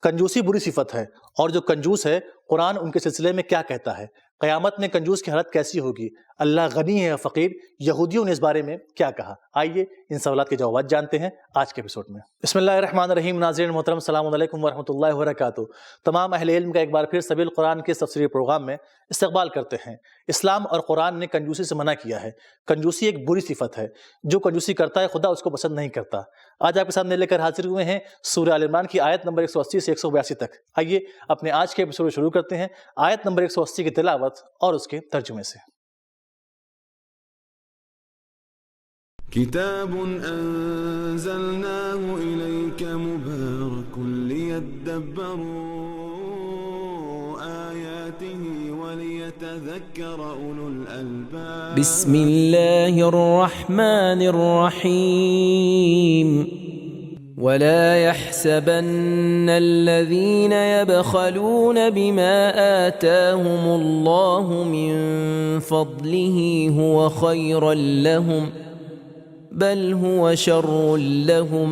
کنجوسی بری صفت ہے، اور جو کنجوس ہے قرآن ان کے سلسلے میں کیا کہتا ہے؟ قیامت میں کنجوس کی حالت کیسی ہوگی؟ اللہ غنی ہے یا فقیر؟ یہودیوں نے اس بارے میں کیا کہا؟ آئیے ان سوالات کے جوابات جانتے ہیں آج کے ایپیسوڈ میں۔ بسم اللہ الرحمن الرحیم۔ ناظرین محترم، السلام علیکم ورحمۃ اللہ وبرکاتہ۔ تمام اہل علم کا ایک بار پھر سبیل قرآن کے تفسیری پروگرام میں استقبال کرتے ہیں۔ اسلام اور قرآن نے کنجوسی سے منع کیا ہے۔ کنجوسی ایک بری صفت ہے، جو کنجوسی کرتا ہے خدا اس کو پسند نہیں کرتا۔ آج آپ کے سامنے لے کر حاضر ہوئے ہیں سورہ آل عمران کی آیت نمبر 180 سے 182 تک۔ آئیے اپنے آج کے ایپیسوڈ شروع کرتے ہیں آیت نمبر 180 کی تلاوت اور اس کے ترجمے سے۔ کتاب انزلناه الیک مبارک لیدبروا آیاته ولیتذکر اولو الالباب۔ بسم اللہ الرحمن الرحیم۔ ولا يحسبن الذين يبخلون بما آتاهم الله من فضله هو خيرا لهم بل هو شر لهم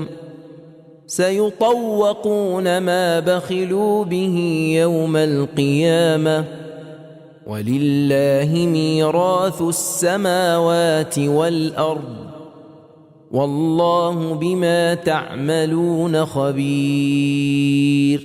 سيطوقون ما بخلوا به يوم القيامة ولله ميراث السماوات والأرض واللہ بما تعملون خبیر۔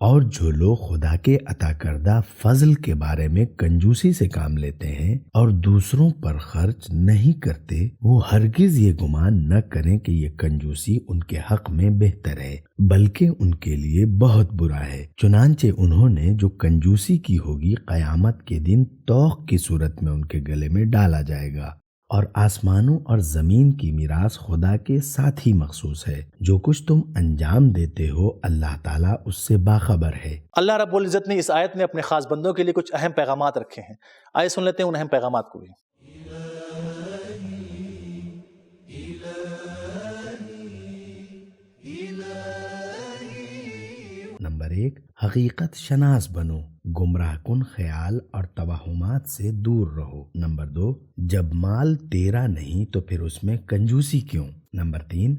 اور جو لوگ خدا کے عطا کردہ فضل کے بارے میں کنجوسی سے کام لیتے ہیں اور دوسروں پر خرچ نہیں کرتے، وہ ہرگز یہ گمان نہ کریں کہ یہ کنجوسی ان کے حق میں بہتر ہے، بلکہ ان کے لیے بہت برا ہے۔ چنانچہ انہوں نے جو کنجوسی کی ہوگی، قیامت کے دن طوق کی صورت میں ان کے گلے میں ڈالا جائے گا۔ اور آسمانوں اور زمین کی میراث خدا کے ساتھ ہی مخصوص ہے۔ جو کچھ تم انجام دیتے ہو اللہ تعالیٰ اس سے باخبر ہے۔ اللہ رب العزت نے اس آیت میں اپنے خاص بندوں کے لیے کچھ اہم پیغامات رکھے ہیں۔ آئے سن لیتے ہیں ان اہم پیغامات کو بھی۔ نمبر 1، حقیقت شناس بنو، گمراہ کن خیال اور توہمات سے دور رہو۔ نمبر 2، جب مال تیرا نہیں تو پھر اس میں کنجوسی کیوں؟ نمبر 3،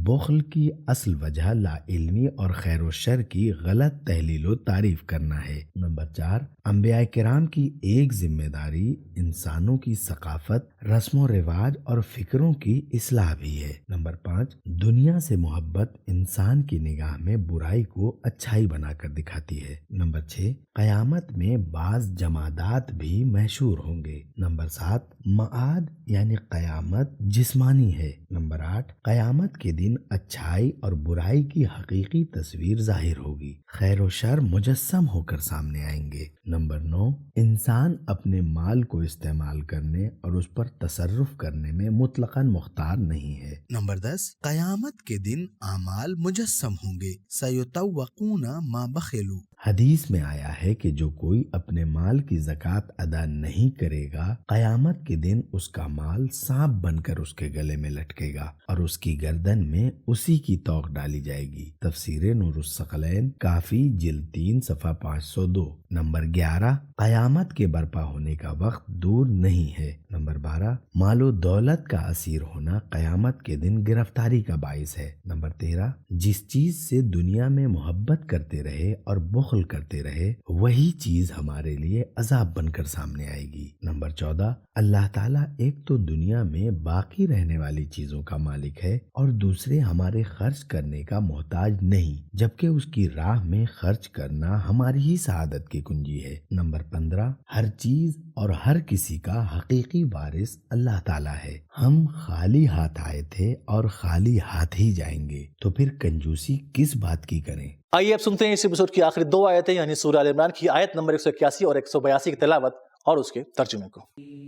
بخل کی اصل وجہ لا علمی اور خیر و شر کی غلط تحلیل و تعریف کرنا ہے۔ نمبر 4، انبیاء کرام کی ایک ذمہ داری انسانوں کی ثقافت، رسم و رواج اور فکروں کی اصلاح بھی ہے۔ نمبر 5، دنیا سے محبت انسان کی نگاہ میں برائی کو اچھائی بنا کر دکھاتی ہے۔ نمبر 6، قیامت میں بعض جمادات بھی محشور ہوں گے۔ نمبر 7، معاد یعنی قیامت جسمانی ہے۔ نمبر 8، قیامت کے دن اچھائی اور برائی کی حقیقی تصویر ظاہر ہوگی، خیر و شر مجسم ہو کر سامنے آئیں گے۔ نمبر 9، انسان اپنے مال کو استعمال کرنے اور اس پر تصرف کرنے میں مطلقاً مختار نہیں ہے۔ نمبر 10، قیامت کے دن اعمال مجسم ہوں گے، سیطوقون ما بخلوا۔ حدیث میں آیا ہے کہ جو کوئی اپنے مال کی زکوٰۃ ادا نہیں کرے گا، قیامت کے دن اس کا مال سانپ بن کر اس کے گلے میں لٹکے گا اور اس کی گردن میں اسی کی طوق ڈالی جائے گی۔ تفسیر نور الثقلین کافی جلد 3 صفحہ 502۔ نمبر 11، قیامت کے برپا ہونے کا وقت دور نہیں ہے۔ نمبر 12، مال و دولت کا اسیر ہونا قیامت کے دن گرفتاری کا باعث ہے۔ نمبر 13، جس چیز سے دنیا میں محبت کرتے رہے اور بخل کرتے رہے وہی چیز ہمارے لیے عذاب بن کر سامنے آئے گی۔ نمبر 14، اللہ تعالیٰ ایک تو دنیا میں باقی رہنے والی چیزوں کا مالک ہے اور دوسرے ہمارے خرچ کرنے کا محتاج نہیں، جبکہ اس کی راہ میں خرچ کرنا ہماری ہی سعادت کی کنجی ہے۔ نمبر 15، ہر چیز اور ہر کسی کا حقیقی وارث اللہ تعالیٰ ہے۔ ہم خالی ہاتھ آئے تھے اور خالی ہاتھ ہی جائیں گے، تو پھر کنجوسی کس بات کی کریں؟ آئیے اب سنتے ہیں اس ایپیسوڈ کی آخری 2 آیتیں، یعنی سورہ آل عمران کی آیت نمبر 181 اور 182 کی تلاوت اور اس کے ترجمے کو۔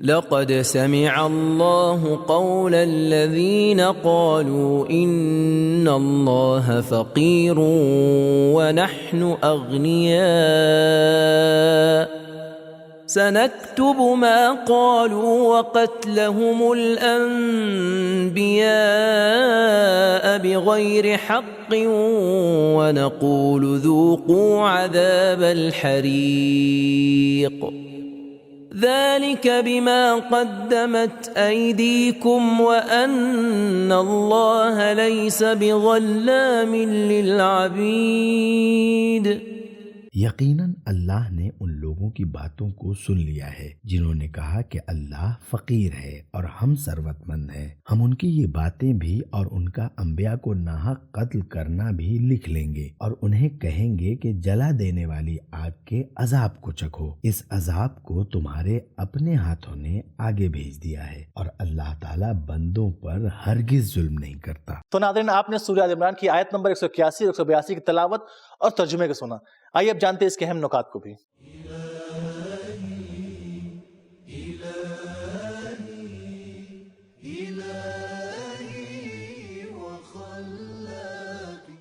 لقد سمع اللہ قول الذین قالوا ان اللہ فقیر ونحن اغنیاء سنكتب ما قالوا وقتلهم الأنبياء بغير حق ونقول ذوقوا عذاب الحريق ذلك بما قدمت أيديكم وأن الله ليس بظلام للعبيد۔ حميد. یقیناً اللہ نے ان لوگوں کی باتوں کو سن لیا ہے جنہوں نے کہا کہ اللہ فقیر ہے اور ہم ثروت مند ہیں. ہم ان کی یہ باتیں بھی اور ان کا انبیاء کو ناحق قتل کرنا بھی لکھ لیں گے اور انہیں کہیں گے کہ جلا دینے والی آگ کے عذاب کو چکھو. اس عذاب کو تمہارے اپنے ہاتھوں نے آگے بھیج دیا ہے اور اللہ تعالیٰ بندوں پر ہرگز ظلم نہیں کرتا. تو ناظرین، آپ نے سورہ آل عمران کی آیت نمبر 181 اور 182 کی تلاوت اور ترجمے کو سنا. آئیے اب جانتے ہیں اس کے اہم نکات کو بھی.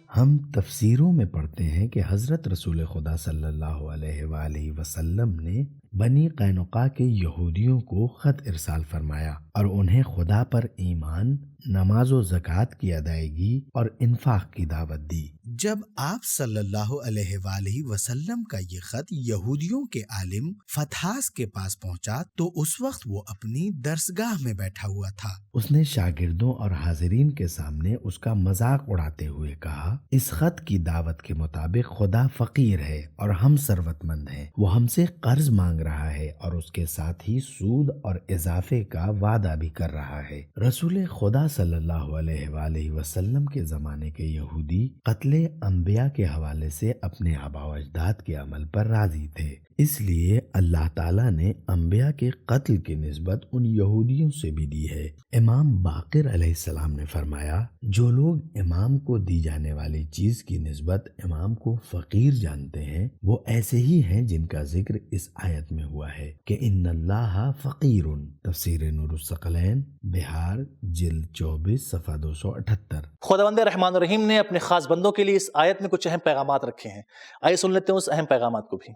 ہم تفسیروں میں پڑھتے ہیں کہ حضرت رسول خدا صلی اللہ علیہ وآلہ وسلم نے بنی قینقاع کے یہودیوں کو خط ارسال فرمایا اور انہیں خدا پر ایمان، نماز و زکوٰۃ کی ادائیگی اور انفاق کی دعوت دی. جب آپ صلی اللہ علیہ وآلہ وسلم کا یہ خط یہودیوں کے عالم فتحاس کے پاس پہنچا تو اس وقت وہ اپنی درسگاہ میں بیٹھا ہوا تھا. اس نے شاگردوں اور حاضرین کے سامنے اس کا مذاق اڑاتے ہوئے کہا، اس خط کی دعوت کے مطابق خدا فقیر ہے اور ہم ثروت مند ہیں. وہ ہم سے قرض مانگ رہا ہے اور اس کے ساتھ ہی سود اور اضافے کا وعدہ بھی کر رہا ہے. رسول خدا صلی اللہ علیہ وآلہ وسلم کے زمانے کے یہودی قتل انبیاء کے حوالے سے اپنے آباء و اجداد کے عمل پر راضی تھے. اس لیے اللہ تعالیٰ نے انبیاء کے قتل کی نسبت ان یہودیوں سے بھی دی ہے. امام باقر علیہ السلام نے فرمایا، جو لوگ امام کو دی جانے والی چیز کی نسبت امام کو فقیر جانتے ہیں وہ ایسے ہی ہیں جن کا ذکر اس آیت میں ہوا ہے کہ ان اللہ فقیر. تفسیر نور الثقلین، بہار، جلد 24، صفحہ 278. خداوند رحمان الرحیم نے اپنے خاص بندوں کے لیے اس آیت میں کچھ اہم پیغامات رکھے ہیں. آئیے سن لیتے ہیں اس اہم پیغامات کو بھی.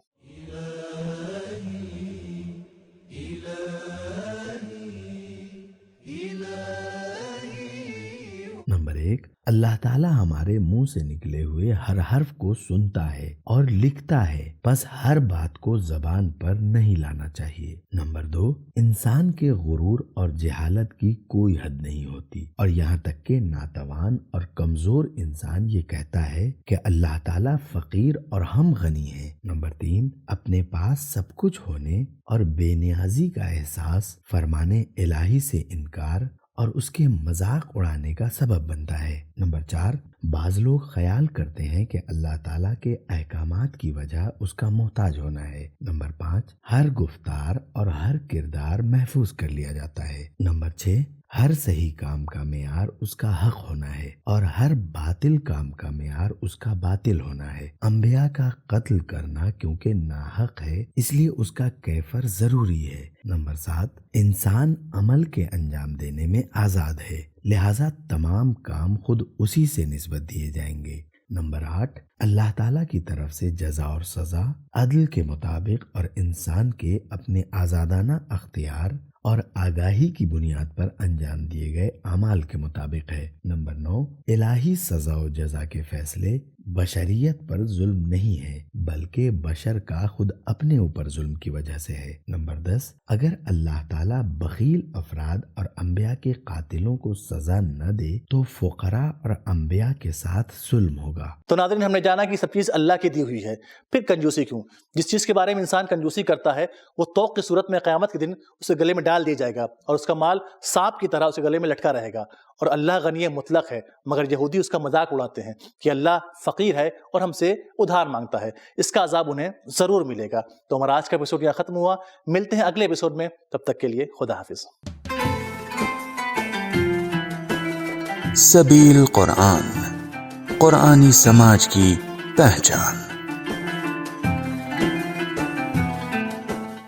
نمبر 1، اللہ تعالیٰ ہمارے منہ سے نکلے ہوئے ہر حرف کو سنتا ہے اور لکھتا ہے، بس ہر بات کو زبان پر نہیں لانا چاہیے. نمبر 2، انسان کے غرور اور جہالت کی کوئی حد نہیں ہوتی اور یہاں تک کہ ناتوان اور کمزور انسان یہ کہتا ہے کہ اللہ تعالیٰ فقیر اور ہم غنی ہیں. نمبر 3، اپنے پاس سب کچھ ہونے اور بے نیازی کا احساس فرمانے الہی سے انکار اور اس کے مذاق اڑانے کا سبب بنتا ہے. نمبر 4، بعض لوگ خیال کرتے ہیں کہ اللہ تعالیٰ کے احکامات کی وجہ اس کا محتاج ہونا ہے. نمبر 5، ہر گفتار اور ہر کردار محفوظ کر لیا جاتا ہے. نمبر 6، ہر صحیح کام کا معیار اس کا حق ہونا ہے اور ہر باطل کام کا معیار اس کا باطل ہونا ہے. انبیاء کا قتل کرنا کیونکہ ناحق ہے اس لیے اس کا کیفر ضروری ہے. نمبر 7، انسان عمل کے انجام دینے میں آزاد ہے، لہذا تمام کام خود اسی سے نسبت دیے جائیں گے. نمبر 8، اللہ تعالیٰ کی طرف سے جزا اور سزا عدل کے مطابق اور انسان کے اپنے آزادانہ اختیار اور آگاہی کی بنیاد پر انجام دیے گئے اعمال کے مطابق ہے. نمبر 9، الہی سزا و جزا کے فیصلے بشریت پر ظلم نہیں ہے بلکہ بشر کا خود اپنے اوپر ظلم کی وجہ سے ہے. نمبر 10، اگر اللہ تعالیٰ بخیل افراد اور انبیاء کے قاتلوں کو سزا نہ دے تو فقراء اور انبیاء کے ساتھ ظلم ہوگا. تو ناظرین، ہم نے جانا کہ سب چیز اللہ کی دی ہوئی ہے، پھر کنجوسی کیوں؟ جس چیز کے بارے میں انسان کنجوسی کرتا ہے وہ توق کی صورت میں قیامت کے دن اسے گلے میں ڈال دیا جائے گا اور اس کا مال سانپ کی طرح اسے گلے میں لٹکا رہے گا. اور اللہ غنی مطلق ہے، مگر یہودی اس کا مذاق اڑاتے ہیں کہ اللہ فقیر ہے اور ہم سے ادھار مانگتا ہے. اس کا عذاب انہیں ضرور ملے گا. تو ہمارا آج کا ایپیسوڈ یہاں ختم ہوا. ملتے ہیں اگلے ایپیسوڈ میں، تب تک کے لیے خدا حافظ. سبیل قرآن، قرآنی سماج کی پہچان.